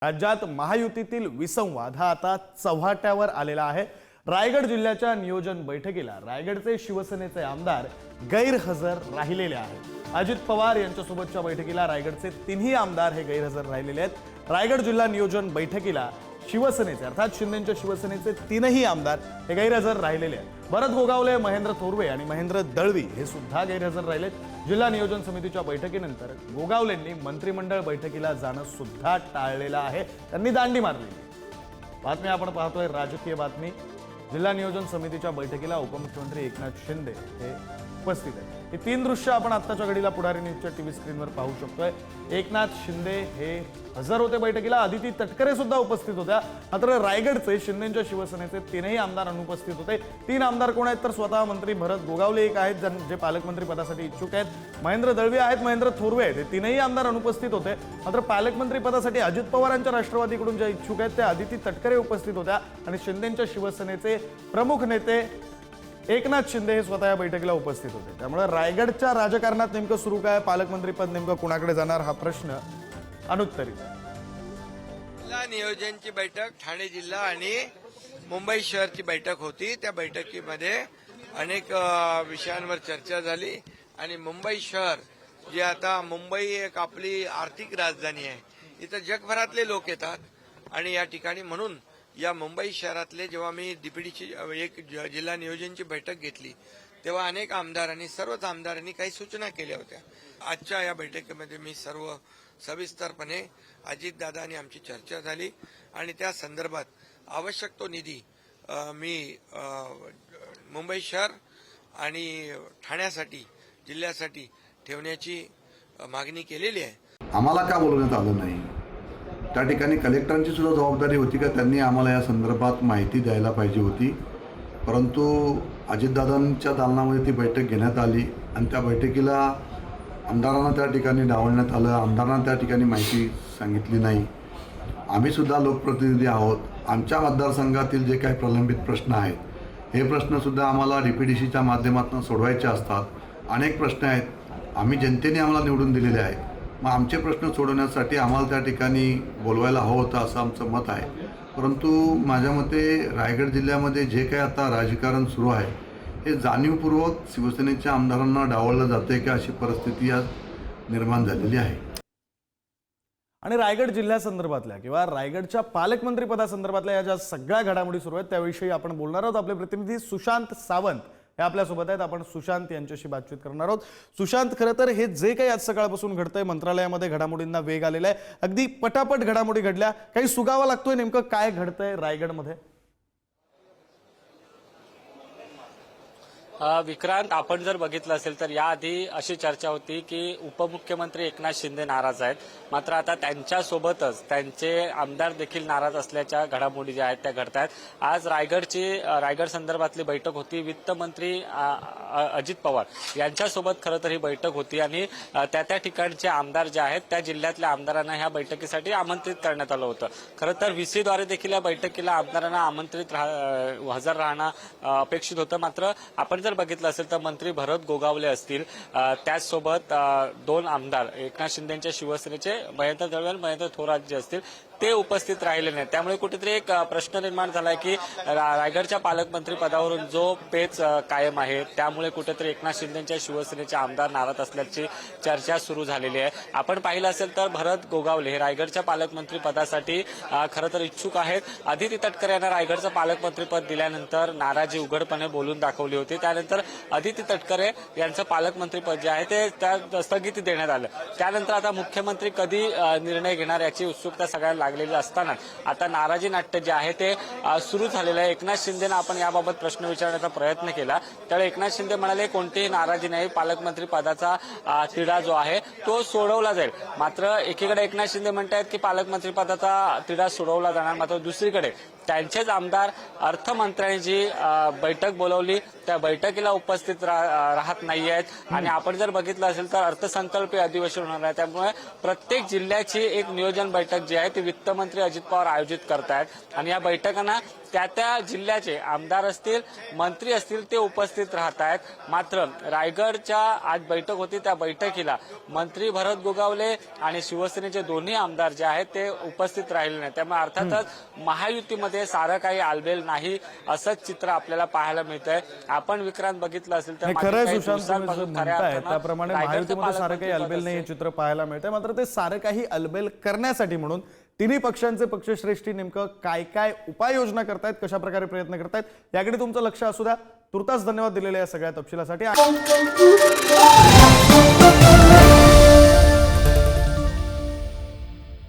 राज्यात महायुतीतील विसंवाद हा आता चव्हाट्यावर आलेला आहे। रायगड जिल्ह्याच्या नियोजन बैठकीला रायगडचे शिवसेनेचे आमदार गैरहजर राहिलेले आहेत। अजित पवार यांच्यासोबतच्या बैठकीला रायगडचे तिन्ही आमदार हे गैरहजर राहिलेले आहेत। रायगड जिल्हा नियोजन बैठकीला शिवसेनेचे अर्थात शिंदेच्या शिवसेनेचे तीनही आमदार हे गैरहजर राहिलेले आहेत। भरत गोगावले, महेंद्र थोरवे आणि महेंद्र दळवी हे सुद्धा गैरहजर राहिलेत। जिल्हा नियोजन समितीच्या बैठकीनंतर गोगावलेंनी मंत्रिमंडळ बैठकीला जाणं सुद्धा टाळलेलं आहे, त्यांनी दांडी मारली। बातमी आपण पाहतोय, राजकीय बातमी। जिल्हा नियोजन समितीच्या बैठकीला उपमुख्यमंत्री एकनाथ शिंदे हे उपस्थित आहेत। ही तीन दृश्य आपण आत्ताच्या घडीला पुढारी न्यूजच्या टीव्ही स्क्रीनवर पाहू शकतोय। एकनाथ शिंदे हे हजर होते बैठकीला, अदिती तटकरे सुद्धा उपस्थित होत्या। मात्र रायगडचे शिंदेच्या शिवसेनेचे तीनही आमदार अनुपस्थित होते। तीन आमदार कोण आहेत तर स्वतः मंत्री भरत गोगावले एक आहेत जे पालकमंत्री पदासाठी इच्छुक आहेत, महेंद्र दळवी आहेत, महेंद्र थोरवे आहेत, हे तीनही आमदार अनुपस्थित होते। मात्र पालकमंत्री पदासाठी अजित पवारांच्या राष्ट्रवादीकडून जे इच्छुक आहेत ते अदिती तटकरे उपस्थित होत्या आणि शिंदेच्या शिवसेनेचे प्रमुख नेते एकनाथ शिंदे हे स्वतः या बैठकीला उपस्थित होते। त्यामुळे रायगडच्या राजकारणात नेमकं सुरू काय, पालकमंत्री पद नेमकं कुणाकडे जाणार हा प्रश्न अनुत्तरित आहे। जिल्हा नियोजनची बैठक ठाणे जिल्हा आणि मुंबई शहरची बैठक होती। त्या बैठकीमध्ये अनेक विषयांवर चर्चा झाली आणि मुंबई शहर जे आता मुंबई एक आपली आर्थिक राजधानी आहे, इथं जगभरातले लोक येतात आणि या ठिकाणी म्हणून या मुंबई शहरातले जेव्हा मी डीपीडीची एक जिल्हा नियोजनची बैठक घेतली तेव्हा अनेक आमदारांनी सर्वच आमदारांनी काही सूचना केल्या होत्या। आजच्या या बैठकीमध्ये मी सर्व सविस्तरपणे अजितदादा आणि आमची चर्चा झाली आणि त्या संदर्भात आवश्यक तो निधी मी मुंबई शहर आणि ठाण्यासाठी जिल्ह्यासाठी ठेवण्याची मागणी केलेली आहे। आम्हाला का बोलवण्यात आलं नाही? त्या ठिकाणी कलेक्टरांची सुद्धा जबाबदारी होती का त्यांनी आम्हाला या संदर्भात माहिती द्यायला पाहिजे होती, परंतु अजितदादांच्या दालनामध्ये ती बैठक घेण्यात आली आणि त्या बैठकीला आमदारांना त्या ठिकाणी डावलण्यात आलं, आमदारांना त्या ठिकाणी माहिती सांगितली नाही। आम्ही सुद्धा लोकप्रतिनिधी आहोत, आमच्या मतदारसंघातील जे काही प्रलंबित प्रश्न आहेत हे प्रश्नसुद्धा आम्हाला डीपीडीसीच्या माध्यमातून सोडवायचे असतात। अनेक प्रश्न आहेत, आम्ही जनतेने आम्हाला निवडून दिलेले आहेत, मग आमचे प्रश्न सोडवण्यासाठी आम्हाला त्या ठिकाणी बोलवायला हवं होतं असं आमचं मत आहे। परंतु माझ्या मते रायगड जिल्ह्यामध्ये जे काही आता राजकारण सुरू आहे हे जाणीवपूर्वक शिवसेनेच्या आमदारांना डावललं जाते का अशी परिस्थिती आज निर्माण झालेली आहे। आणि रायगड जिल्ह्यासंदर्भातल्या किंवा रायगडच्या पालकमंत्री पदासंदर्भातल्या या ज्या सगळ्या घडामोडी सुरू आहेत त्याविषयी आपण बोलणार आहोत। आपले प्रतिनिधी सुशांत सावंत हे आपल्यासोबत आहेत, आपण सुशांत यांच्याशी बातचीत करणार आहोत। सुशांत, खरं तर हे जे काही आज सकाळपासून घडतंय, मंत्रालयामध्ये घडामोडींना वेग आलेला आहे, अगदी पटापट घडामोडी घडल्या, काही सुगावा लागतोय, नेमकं काय घडतंय रायगडमध्ये? विक्रांत, आपण जर बघितलं असेल तर याआधी अशी चर्चा होती की उपमुख्यमंत्री एकनाथ शिंदे नाराज आहेत, मात्र आता त्यांच्यासोबतच त्यांचे आमदार देखील नाराज असल्याच्या घडामोडी ज्या आहेत त्या घडत आहेत। आज रायगड संदर्भातली बैठक होती, वित्तमंत्री अजित पवार यांच्यासोबत खरं तर ही बैठक होती आणि त्या ठिकाणचे आमदार जे आहेत त्या जिल्ह्यातल्या आमदारांना ह्या बैठकीसाठी आमंत्रित करण्यात आलं होतं। खरं तर व्हीसीद्वारे देखील या बैठकीला आमदारांना आमंत्रित हजर राहणं अपेक्षित होतं। मात्र आपण जर बघितलं असेल तर मंत्री भरत गोगावले असतील, त्याचसोबत दोन आमदार एकनाथ शिंदेच्या शिवसेनेचे महेंद्र दळवी, महेंद्र थोरात जे असतील ते उपस्थित राहिले नाहीत। त्यामुळे कुठेतरी एक प्रश्न निर्माण झालाय की रायगडच्या पालकमंत्री पदावरून जो पेच कायम आहे त्यामुळे कुठेतरी एकनाथ शिंदेच्या शिवसेनेचे आमदार नाराज असल्याची चर्चा सुरू झालेली आहे। आपण पाहिलं असेल तर भरत गोगावले हे रायगडच्या पालकमंत्री पदासाठी खरं तर इच्छुक आहेत। अदिती तटकरे यांना रायगडचं पालकमंत्री पद दिल्यानंतर नाराजी उघडपणे बोलून दाखवली होती। त्यानंतर अदिती तटकरे यांचं पालकमंत्री पद जे आहे ते त्या स्थगिती देण्यात आलं। त्यानंतर आता मुख्यमंत्री कधी निर्णय घेणार याची उत्सुकता सगळ्यांना लागलेली असताना आता नाराजी नाट्य जे आहे ते सुरू झालेलं आहे। एकनाथ शिंदेना आपण याबाबत प्रश्न विचारण्याचा प्रयत्न केला त्यावेळी एकनाथ शिंदे म्हणाले कोणतीही नाराजी नाही, पालकमंत्री पदाचा तिढा जो आहे तो सोडवला जाईल। मात्र एकीकडे एकनाथ शिंदे म्हणतात की पालकमंत्री पदाचा तिढा सोडवला जाणार, मात्र दुसरीकडे त्यांचेच आमदार अर्थमंत्र्यांनी जी बैठक बोलवली त्या बैठकीला उपस्थित राहत नाही आहेत आणि आपण जर बघितलं असेल तर अर्थसंकल्पीय अधिवेशन होणार आहे। त्यामुळे प्रत्येक जिल्ह्याची एक नियोजन बैठक जी आहे ती वित्तमंत्री अजित पवार आयोजित करतायत आणि या बैठकांना त्या जिल्ह्याचे आमदार असतील, मंत्री असतील ते उपस्थित राहत आहेत. मात्र रायगडच्या आज बैठक होती, त्या बैठकीला मंत्री भरत गोगावले आणि शिवसेनेचे दोन्ही आमदार जे आहेत ते उपस्थित राहिले नाही. त्यामुळे अर्थातच महायुतीमध्ये सारं काही आलबेल नाही असंच चित्र आपल्याला पाहायला मिळतंय. आपण विक्रांत बघितलं असेल तर मागील खरंय काही सुशांत, तुम्ही जसं दिवसांपासून खऱ्या म्हणताय अर्थानं त्याप्रमाणे रायगडचे महायुतीमध्ये सारं काही पालकमंत्री अलबेल नाही हे पद चित्र पाहायला मिळतंय. मात्र ते सारं काही अलबेल करण्यासाठी म्हणून तिन्ही पक्षांचे पक्षश्रेष्ठी नेमकं काय काय उपाययोजना करतायत, कशा प्रकारे प्रयत्न करतायत याकडे तुमचं लक्ष असू द्या. तुर्तास धन्यवाद दिलेल्या या सगळ्या तपशिलासाठी.